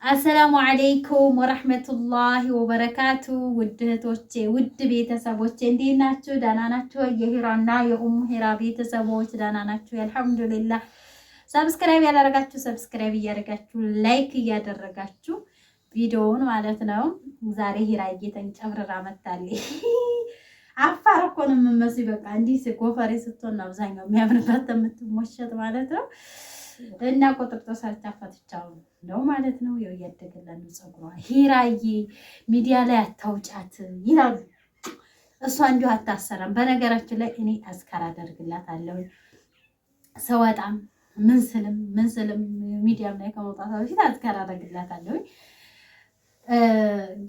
አሰላሙ አለይኩም ወራህመቱላሂ ወበረካቱ። ውድ እህቶቼ ውድ ቤተሰቦቼ እንዴት ናችሁ? ደህና ናችሁ? የሂራና የኡሙ ሂራ ቤተሰቦች ደህና ናችሁ? አልሐምዱሊላህ። ሰብስክራይብ ያላደረጋችሁ ሰብስክራይብ እያደረጋችሁ ላይክ እያደረጋችሁ ቪዲዮውን ማለት ነው። ዛሬ ሂራዬ ተንጨብርራ መጣለች። አፋር እኮ ነው የምመስለው። በቃ እንዲህ ጎፈሬ ስትሆን ነው አብዛኛው የሚያምርባት የምትሞሸጥ ማለት ነው። እና ቁጥጥር ሳልታፈትቻው ነው ማለት ነው። ያው እያደገላት ነው ፀጉሯ። ሂራዬ ሚዲያ ላይ አታውጫት ይላሉ። እሷ እንዲሁ አታሰራም። በነገራችን ላይ እኔ አዝካር አደርግላታለሁ ሰወጣም ምን ስልም ሚዲያም ላይ ከመውጣቷ በፊት አዝካር አደርግላታለሁ።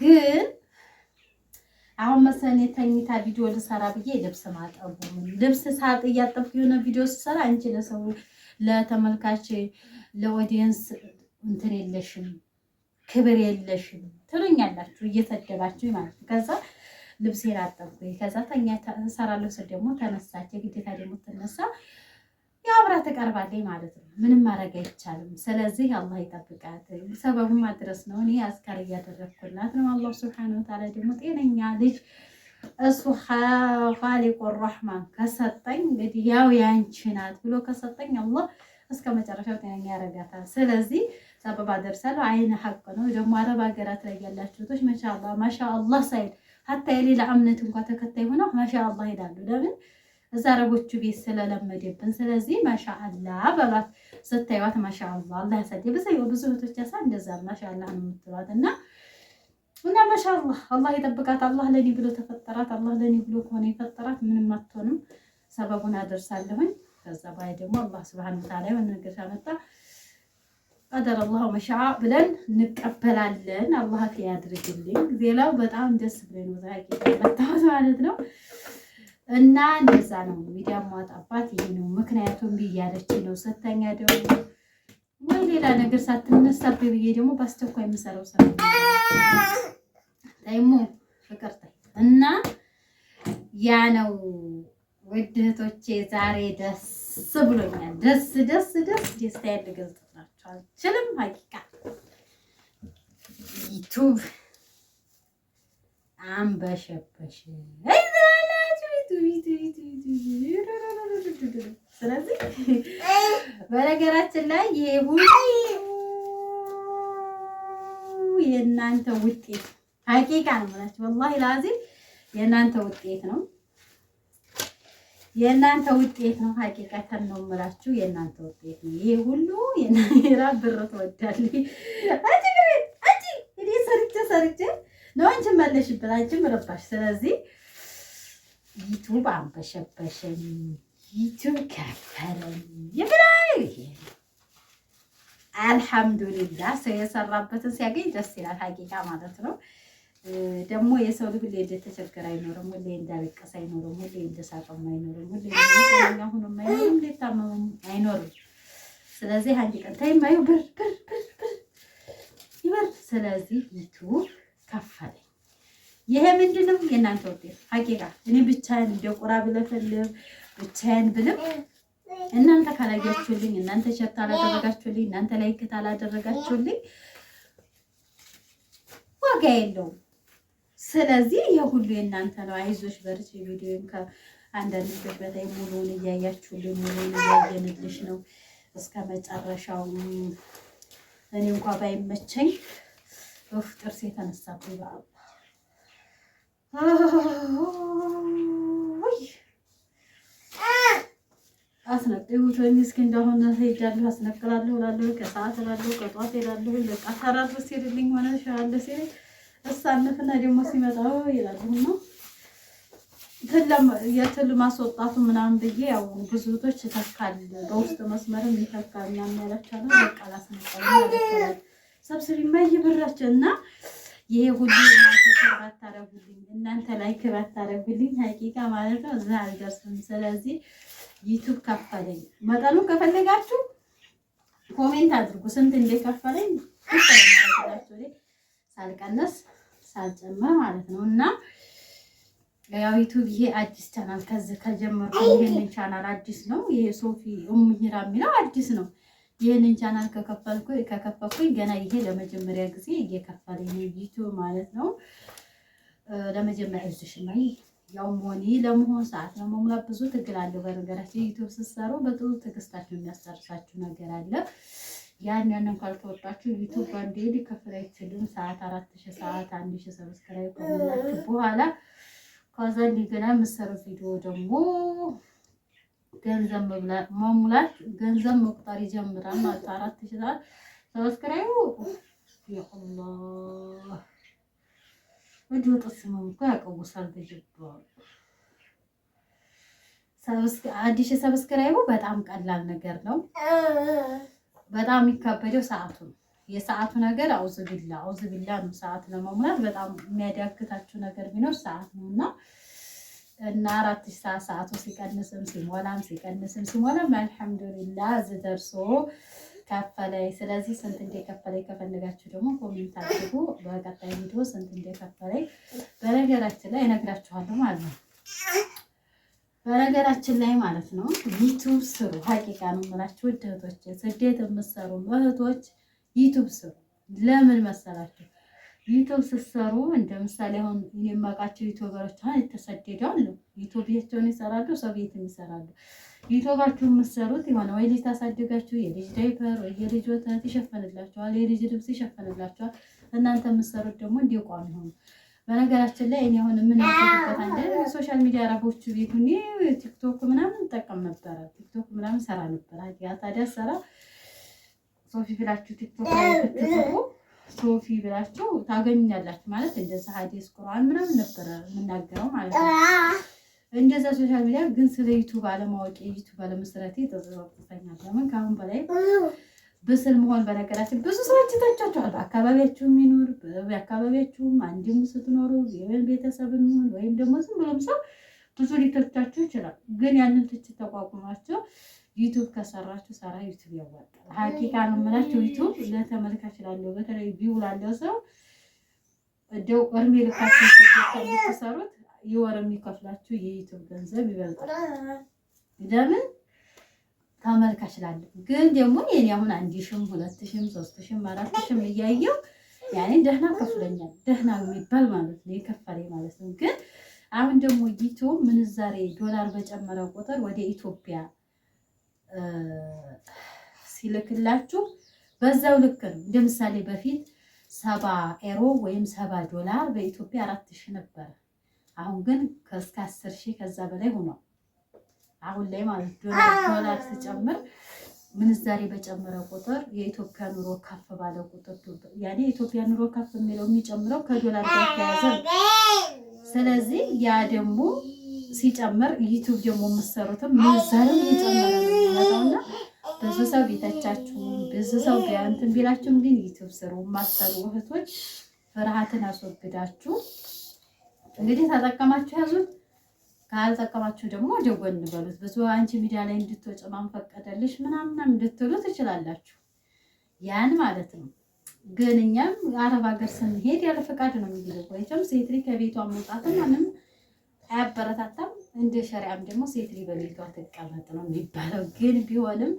ግን አሁን መሰለኝ ተኝታ ቪዲዮ ልሰራ ብዬ ልብስ ሳጥ እያጠብኩ የሆነ ቪዲዮ ስሰራ አንቺ ለሰው ለተመልካች ለኦዲየንስ እንትን የለሽም ክብር የለሽም ትሉኛላችሁ እየሰደባችሁ ማለት ነው። ከዛ ልብሴን አጠብኩኝ። ከዛ ተኛ ሰራለሁ ስል ደግሞ ተነሳች። ግዴታ ደግሞ ተነሳ ያብራ ተቀርባለች ማለት ነው። ምንም ማድረግ አይቻልም። ስለዚህ አላህ ይጠብቃት። ሰበቡ ማድረስ ነው። እኔ አዝካር እያደረግኩላት ነው። አላህ ሱብሓነሁ ወተዓላ ደግሞ ጤነኛ ልጅ እሱ ኻሊቁ ረሕማን ከሰጠኝ እንግዲህ ያው ያንቺ ናት ብሎ ከሰጠኝ አላህ እስከ መጨረሻው ጤነኛ ያረጋታል። ስለዚህ ሰበብ አደርሳለሁ። አይነ ሐቅ ነው። ደግሞ አረብ ሀገራት ላይ ያላችሁ ቶች ማሻአላህ ሳይል ሀታ የሌላ እምነት እንኳን ተከታይ ሆነው ማሻአላህ ይላሉ። ለምን እዛ አረቦቹ ቤት ስለለመደብን። ስለዚህ ማሻአላህ በሏት። ስታዩት ማሻአላህ አላህ ያሳድግ። ብዙ እህቶች ያሳ እንደዛ ማሻአላህ ነው የምትሏት እና ማሻአላህ አላህ ይጠብቃት። አላህ ለኔ ብሎ ተፈጠራት። አላህ ለኔ ብሎ ከሆነ የፈጠራት ምንም አትሆንም። ሰበቡን አደርሳለሁኝ። ከዛ ባይ ደግሞ አላህ ሱብሃነሁ ወተዓላ የሆነ ነገር ካመጣ ቀደር አላህ መሻአ ብለን እንቀበላለን። አላህ ያድርግልኝ። ሌላው በጣም ደስ ብሎኝ ነው ዛሬ የመጣሁት ማለት ነው። እና እንደዛ ነው ሚዲያ ማጣባት ይሄ ነው ምክንያቱም ብያለች ነው ሰተኛ ደግሞ ወይ ሌላ ነገር ሳትነሳብኝ ብዬ ደግሞ በአስቸኳይ የምሰራው ስራ ታይሙ ፍቅርታ እና ያ ነው። ውድ እህቶቼ ዛሬ ደስ ብሎኛል። ደስታዬን ልገልጽላችሁ አልችልም። ሀቂቃ ዩቱብ አንበሸበሽ። ስለዚህ በነገራችን ላይ ይሄ ሁሉ የእናንተ ውጤት ሀቂቃ ነው ማለት ወላሂ ላዚም የእናንተ ውጤት ነው። የእናንተ ውጤት ነው። ሀቂቃተን ነው የምላችሁ የእናንተ ውጤት ነው። ይሄ ሁሉ የናይራ ብር ትወዳለች። አንቺ እኔ ሰርቼ ነው አንቺ መለሽበት። አንቺም ረባሽ። ስለዚህ ዩቱብ አንበሸበሸኝ፣ ዩቱብ ከፈለኝ ይብላል። አልሐምዱሊላህ ሰው የሰራበትን ሲያገኝ ደስ ይላል። ሀቂቃ ማለት ነው። ደግሞ የሰው ልጅ ሁሌ እንደተቸገረ አይኖርም። ሁሌ እንዳለቀሰ አይኖርም። ሁሌ እንደሳቀም አይኖርም። ሁሌ እንደኛ ሆኖ አይኖርም። ለታመመም አይኖርም። ስለዚህ አንድ ቀን ታይማዩ ብር ይበር። ስለዚህ ዩቱብ ከፈለኝ። ይሄ ምንድነው? የእናንተ ውጤት ሀቂቃ። እኔ ብቻዬን እንደ ቁራ ብለፈልም ብቻዬን ብልም እናንተ ካላያችሁልኝ፣ እናንተ ሸርታ አላደረጋችሁልኝ፣ እናንተ ላይክ አላደረጋችሁልኝ ዋጋ የለውም። ስለዚህ የሁሉ የእናንተ ነው። አይዞሽ በርቺ። ቪዲዮን ከአንዳንድ ልጆች በላይ ሙሉውን እያያችሁልኝ ሙሉውን እያየንልሽ ነው እስከ መጨረሻው። እኔ እንኳን ባይመቸኝ ጥርሴ የተነሳብኝ በአላህ አስነቅዩኝ። እስኪ እንደሆነ ሄጃለሁ አስነቅላለሁ እላለሁ። ከሰዓት እላለሁ፣ ከጧት እላለሁ። በቃ ተራርስ ሲልልኝ ሆነ ሻለ ሲል እሳነፍና ደግሞ ሲመጣ ይላሉ ነው የትል ማስወጣቱ ምናምን ብዬ ያው ብዙ እህቶች ተካል በውስጥ መስመርም ይተካል ምናምን ያላቻለ በቃ ላስነቅላለሁ ሰብስቢ ማይብራቸው እና ይሄ ሁሉ እናንተ ሰራት ታረጉልኝ፣ እናንተ ላይክ ባታረጉልኝ ሀቂቃ ማለት ነው እዛ አልደርስም። ስለዚህ ዩቱብ ከፈለኝ። መጠኑን ከፈለጋችሁ ኮሜንት አድርጉ ስንት እንደከፈለኝ ሳልቀነስ ሳልጨምር ማለት ነው። እና ያው ዩቱብ ይሄ አዲስ ቻናል ከዚህ ከጀመርኩ ይሄንን ቻናል አዲስ ነው። ይሄ ሶፊ ኡሙ ሂራ የሚለው አዲስ ነው። ይህንን ቻናል ከከፈኩኝ ገና ይሄ ለመጀመሪያ ጊዜ እየከፈለኝ ነው ዩቲዩብ ማለት ነው። ለመጀመሪያ እዚሽማይ ያው ሞኒ ለመሆን ሰዓት ለመሙላት ብዙ ትግል አለው። በነገራችን ዩቲዩብ ስትሰሩ በጥሩ ትዕግስታችሁ የሚያስጨርሳችሁ ነገር አለ። ያንን ካልተወጣችሁ ዩቲዩብ ባንዴ ሊከፍል አይችልም። ሰዓት 4000 ሰዓት 1000 ሰብስክራይብ ከሞላችሁ በኋላ ከዛ እንደገና የምትሰሩት ቪዲዮ ደግሞ ገንዘብ መሙላት ገንዘብ መቁጠር ይጀምራል ማለት 4000 ሰዓት ሰብስክራይብ ያአላህ ወዲሁ ጥስሙ እኮ ያቀውሳል ተጀባው አዲስ ሰብስክራይቡ በጣም ቀላል ነገር ነው። በጣም የሚካበደው ሰዓቱ ነው። የሰዓቱ ነገር አውዝ ቢላ ነው። ሰዓት ለመሙላት በጣም የሚያዳግታችሁ ነገር ቢኖር ሰዓት ነውና እና 4000 ሰዓት ሰዓቱ ሲቀንስም ሲሞላም አልሐምዱሊላህ ዝደርሶ ከፈለኝ። ስለዚህ ስንት እንደከፈለኝ ከፈለጋችሁ ደግሞ ኮሜንት አድርጉ። በቀጣይ ቪዲዮ ስንት እንደከፈለኝ በነገራችን ላይ እነግራችኋለሁ ማለት ነው። በነገራችን ላይ ማለት ነው ዩቲዩብ ስሩ። ሀቂቃ ነው የምላችሁ ውድ እህቶች፣ ስደት የምትሰሩ እህቶች ዩቲዩብ ስሩ። ለምን መሰላችሁ? ዩቲዩብ ስትሰሩ እንደ ምሳሌ አሁን የማውቃቸው ዩቲዩበሮች አሁን የተሰደዳሉ። ዩቲዩባቸውን ይሰራሉ፣ ሰው ቤት ይሰራሉ። ዩቲዩባችሁን የምትሰሩት የሆነ ወይ ልጅ ታሳድጋችሁ የልጅ ዳይፐር ወይ የልጅ ወተት ይሸፈንላችኋል፣ የልጅ ልብስ ይሸፈንላችኋል። እናንተ የምትሰሩት ደግሞ እንዲቋም ይሆኑ። በነገራችን ላይ እኔ አሁን ምን አደረኩበት አንደ ሶሻል ሚዲያ አረቦቹ ቤቱኒ ቲክቶክ ምናምን እንጠቀም ነበር። ቲክቶክ ምናምን ሰራ ነበር። ያ ታዲያ ሰራ ሶፊ ብላችሁ ቲክቶክ ላይ ትጥቁ ሶፊ ብላችሁ ታገኛላችሁ ማለት እንደዛ ሐዲስ ቁርአን ምናምን ነበር የምናገረው ማለት ነው። እንደዛ ሶሻል ሚዲያ ግን ስለ ዩቲዩብ አለማወቅ ዩቲዩብ አለመስራቴ ተዘዋውተኛል። ለምን ካሁን በላይ ብስል መሆን በነገራችን ብዙ ሰዎች ተቻቻሉ። አካባቢያችሁ የሚኖር በአካባቢያችሁ አንድም ስትኖሩ የወን ቤተሰብ የሚሆን ወይም ደግሞ ዝም ብሎም ሰው ብዙ ሊተቻችሁ ይችላል። ግን ያንን ትችት ተቋቁማችሁ ዩቲዩብ ከሰራችሁ ሰራ ዩቲዩብ ያዋጣል። ሀቂቃ ነው የምላችሁ። ዩቲዩብ ለተመልካች ላለው በተለይ ቪው ላለው ሰው እንደው እርሜ ልካችሁ ተሰሩት የወር የሚከፍላችሁ የዩቲዩብ ገንዘብ ይበልጣል። ለምን ተመልካች ላለው ግን ደግሞ የኔ አሁን 1000 2000 3000 4000 እያየው ያኔ ደህና ከፍለኛል። ደህና የሚባል ማለት ነው የከፈለኝ ማለት ነው። ግን አሁን ደግሞ ዩቲዩብ ምንዛሬ ዶላር በጨመረ ቁጥር ወደ ኢትዮጵያ ሲልክላችሁ በዛው ልክ ነው። እንደምሳሌ በፊት 70 ዩሮ ወይም $70 በኢትዮጵያ 4000 ነበር። አሁን ግን እስከ 10000 ከዛ በላይ ሆኗል። አሁን ላይ ማለት ዶላር ሲጨምር ምንዛሬ በጨመረ ቁጥር የኢትዮጵያ ኑሮ ከፍ ባለ ቁጥር ያኔ የኢትዮጵያ ኑሮ ከፍ የሚለው የሚጨምረው ከዶላር ጋር ተያያዘ። ስለዚህ ያ ደግሞ ሲጨምር ዩቲዩብ ደግሞ የምትሰሩትም ምንዛሬው እየጨመረ ነው። ብዙ ሰው ቤታቻችሁ ብዙ ሰው እንትን ቢላችሁም ግን ዩቲዩብ ስሩ። ማስተሩ እህቶች ፍርሃትን አስወግዳችሁ እንግዲህ ተጠቀማችሁ ያዙት። ካልተጠቀማችሁ ደግሞ ወደ ጎን በሉት። ብዙ አንቺ ሚዲያ ላይ እንድትወጪ ማን ፈቀደልሽ ምናምን እንድትሉ ትችላላችሁ። ያን ማለት ነው። ግን እኛም አረብ ሀገር ስንሄድ ያለ ፈቃድ ነው የሚለው። ወይም ሴት ልጅ ከቤቷ መውጣት ምንም አያበረታታም። እንደ ሸሪዓም ደግሞ ሴት ልጅ በቤቷ ትቀመጥ ነው የሚባለው። ግን ቢሆንም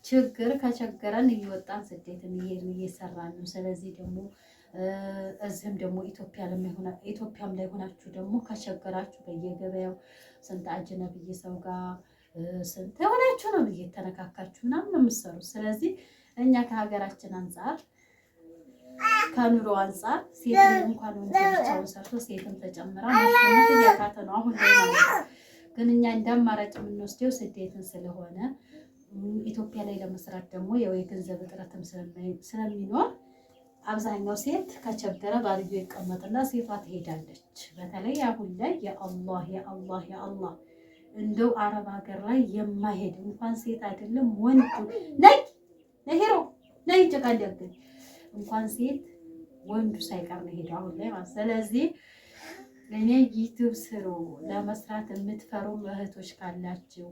ችግር ከቸገረን እየወጣን ስደትን እየሄድን እየሰራን ነው። ስለዚህ ደግሞ እዚህም ደግሞ ኢትዮጵያም ላይ ሆናችሁ ደግሞ ከቸገራችሁ በየገበያው ስንት አጅነብይ ሰው ጋር ስንት ሆናችሁ ነው እየተነካካችሁ ምናምን ነው የምትሰሩት። ስለዚህ እኛ ከሀገራችን አንጻር ከኑሮ አንጻር ሴት እንኳን ወንድ ብቻውን ሰርቶ ሴትም ተጨምራ ማሽነት እያካተ ነው አሁን ላይ ማለት ነው። ግን እኛ እንዳማራጭ የምንወስደው ስደትን ስለሆነ ኢትዮጵያ ላይ ለመስራት ደግሞ የገንዘብ እጥረትም ስለሚኖር አብዛኛው ሴት ከቸገረ ባልዮ ይቀመጥና ሴቷ ትሄዳለች። በተለይ አሁን ላይ ያአላህ እንደው አረብ ሀገር ላይ የማይሄድ እንኳን ሴት አይደለም ወንድ ነይ ለሄሮ ነይ ጨቃደግ እንኳን ሴት ወንዱ ሳይቀር ነው ሄደው አሁን ላይ ማለት። ስለዚህ እኔ ዩቲዩብ ስሩ ለመስራት የምትፈሩ እህቶች ካላችሁ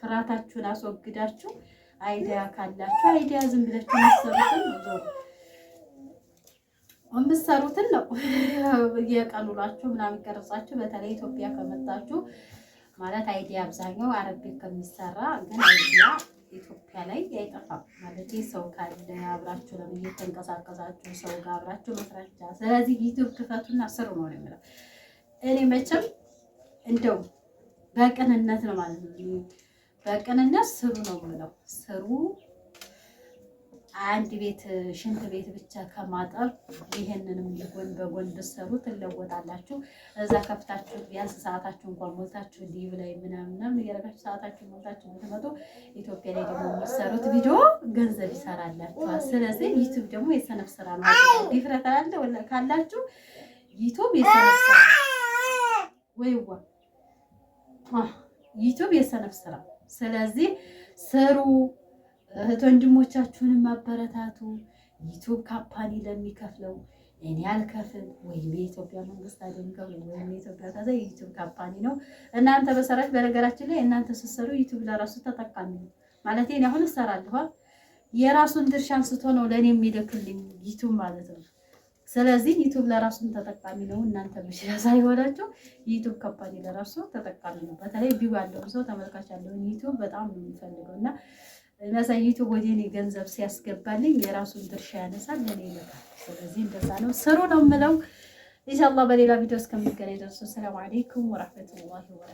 ፍራታችሁን አስወግዳችሁ አይዲያ ካላችሁ አይዲያ ዝም ብላችሁ የምትሰሩትን ነው የቀኑላችሁ ምናምን ቀርጻችሁ። በተለይ ኢትዮጵያ ከመጣችሁ ማለት አይዲያ አብዛኛው አረብ ቤት ከሚሰራ ግን አይዲያ ኢትዮጵያ ላይ አይጠፋም። ማለት ሰው ካለ አብራችሁ ለምን እየተንቀሳቀሳችሁ ሰው ጋር አብራችሁ መስራት ይቻላል። ስለዚህ ዩቲዩብ ክፈቱና ስሩ ነው የምለው። እኔ መቼም እንደው በቅንነት ነው ማለት ነው። በቅንነት ስሩ ነው የምለው። ስሩ። አንድ ቤት ሽንት ቤት ብቻ ከማጠብ ይሄንንም ጎን በጎን ብትሰሩ ትለወጣላችሁ። እዛ ከፍታችሁ ቢያንስ ሰዓታችሁ እንኳን ሞልታችሁ ሊቭ ላይ ምናምን እያደረጋችሁ ሰዓታችሁ ሞልታችሁ ብትመጡ ኢትዮጵያ ላይ ደግሞ የሚሰሩት ቪዲዮ ገንዘብ ይሰራላችኋል። ስለዚህ ዩቲዩብ ደግሞ የሰነፍ ስራ ነው። ዲፍረት አለ ወላ ካላችሁ ዩቲዩብ የሰነፍ ስራ ወይዋ ዩቲዩብ የሰነፍ ስራ። ስለዚህ ስሩ። እህት ወንድሞቻችሁንም ማበረታቱ። ዩቲዩብ ካምፓኒ ለሚከፍለው እኔ አልከፍል ወይም የኢትዮጵያ መንግስት አደንከው ወይም የኢትዮጵያ ካዛ ዩቲዩብ ካምፓኒ ነው እናንተ በሰራች። በነገራችን ላይ እናንተ ስትሰሩ ዩቲዩብ ለራሱ ተጠቃሚ ነው ማለት ነው። አሁን እሰራለሁ የራሱን ድርሻ አንስቶ ነው ለኔ የሚልክልኝ ዩቲዩብ ማለት ነው። ስለዚህ ዩቲዩብ ለራሱን ተጠቃሚ ነው። እናንተ ብቻ ሳይሆናችሁ ዩቲዩብ ካምፓኒ ለራሱ ተጠቃሚ ነው። በተለይ ቪው ያለው ሰው ተመልካች ያለው ዩቲዩብ በጣም ነው የሚፈልገውና እነዛ ዩቲዩብ ወደ እኔ ገንዘብ ሲያስገባልኝ የራሱን ድርሻ ያነሳል ለኔ ይመጣል። ስለዚህ እንደዛ ነው ስሩ ነው የምለው። ኢንሻአላህ በሌላ ቪዲዮ እስከምንገናኝ ድረስ ሰላም አለይኩም ወራህመቱላሂ ወበረካቱ።